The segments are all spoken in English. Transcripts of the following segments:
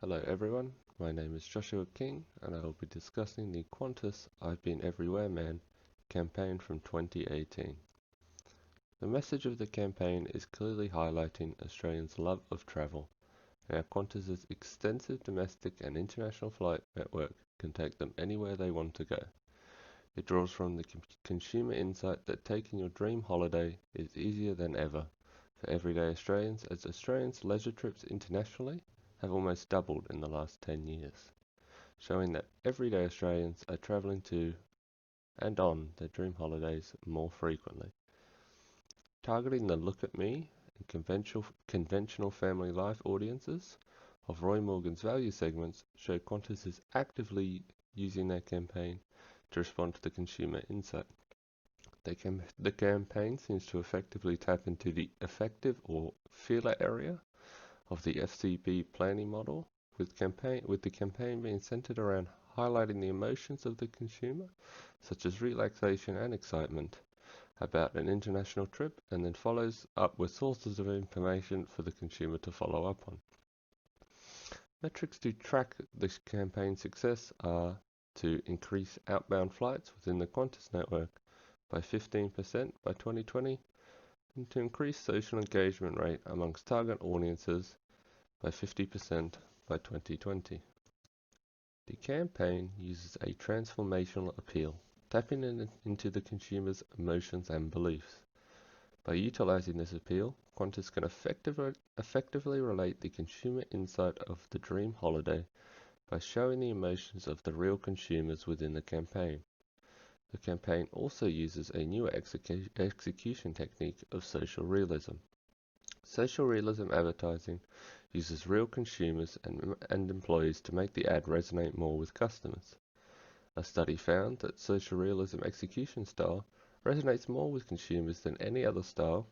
Hello everyone, my name is Joshua King and I will be discussing the Qantas I've Been Everywhere Man campaign from 2018. The message of the campaign is clearly highlighting Australians' love of travel and how Qantas's extensive domestic and international flight network can take them anywhere they want to go. It draws from the consumer insight that taking your dream holiday is easier than ever for everyday Australians, as Australians' leisure trips internationally have almost doubled in the last 10 years, showing that everyday Australians are travelling to and on their dream holidays more frequently. Targeting the look at me and conventional family life audiences of Roy Morgan's value segments show Qantas is actively using their campaign to respond to the consumer insight. The campaign seems to effectively tap into the effective or feeler area of the FCB planning model, with the campaign being centered around highlighting the emotions of the consumer, such as relaxation and excitement about an international trip, and then follows up with sources of information for the consumer to follow up on. Metrics to track this campaign success are to increase outbound flights within the Qantas network by 15% by 2020, and to increase social engagement rate amongst target audiences by 50% by 2020. The campaign uses a transformational appeal, tapping into the consumer's emotions and beliefs. By utilizing this appeal, Qantas can effectively relate the consumer insight of the dream holiday by showing the emotions of the real consumers within the campaign. The campaign also uses a newer execution technique of social realism. Social realism advertising uses real consumers and employees to make the ad resonate more with customers. A study found that social realism execution style resonates more with consumers than any other style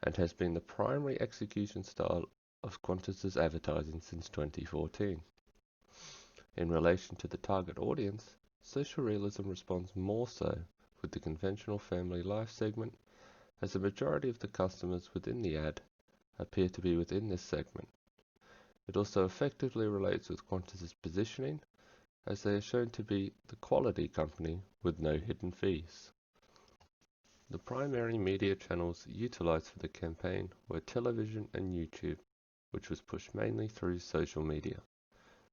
and has been the primary execution style of Qantas's advertising since 2014. In relation to the target audience, social realism responds more so with the conventional family life segment, as the majority of the customers within the ad appear to be within this segment. It also effectively relates with Qantas's positioning, as they are shown to be the quality company with no hidden fees. The primary media channels utilized for the campaign were television and YouTube, which was pushed mainly through social media.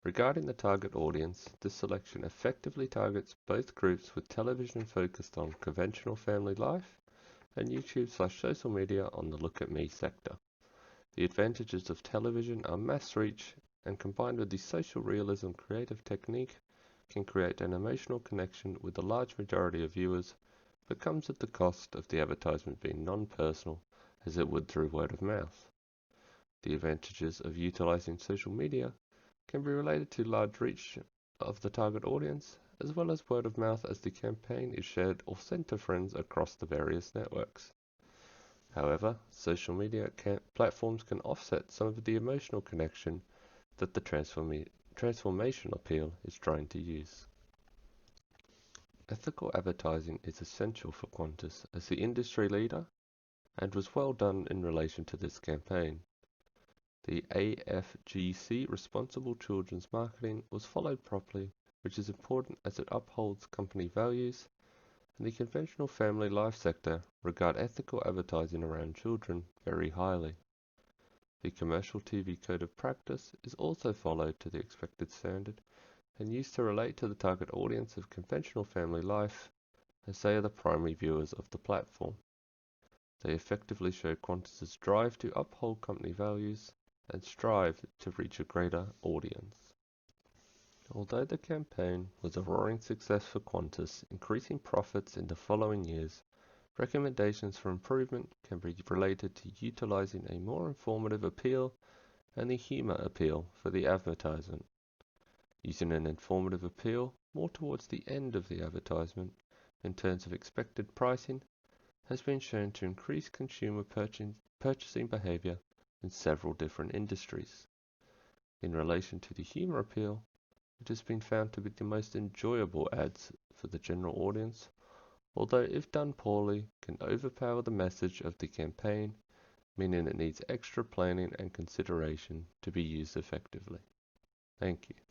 Regarding the target audience, this selection effectively targets both groups, with television focused on conventional family life and YouTube/social media on the look at me sector. The advantages of television are mass reach, and combined with the social realism creative technique, can create an emotional connection with the large majority of viewers, but comes at the cost of the advertisement being non-personal as it would through word of mouth. The advantages of utilizing social media can be related to large reach of the target audience, as well as word of mouth, as the campaign is shared or sent to friends across the various networks. However, social media platforms can offset some of the emotional connection that the transformational appeal is trying to use. Ethical advertising is essential for Qantas as the industry leader, and was well done in relation to this campaign. The AFGC Responsible Children's Marketing was followed properly, which is important as it upholds company values, and the conventional family life sector regard ethical advertising around children very highly. The commercial TV code of practice is also followed to the expected standard and used to relate to the target audience of conventional family life, as they are the primary viewers of the platform. They effectively show Qantas's drive to uphold company values and strive to reach a greater audience. Although the campaign was a roaring success for Qantas, increasing profits in the following years, recommendations for improvement can be related to utilizing a more informative appeal and the humour appeal for the advertisement. Using an informative appeal more towards the end of the advertisement in terms of expected pricing has been shown to increase consumer purchasing behaviour in several different industries. In relation to the humour appeal, it has been found to be the most enjoyable ads for the general audience, although if done poorly can overpower the message of the campaign, meaning it needs extra planning and consideration to be used effectively. Thank you.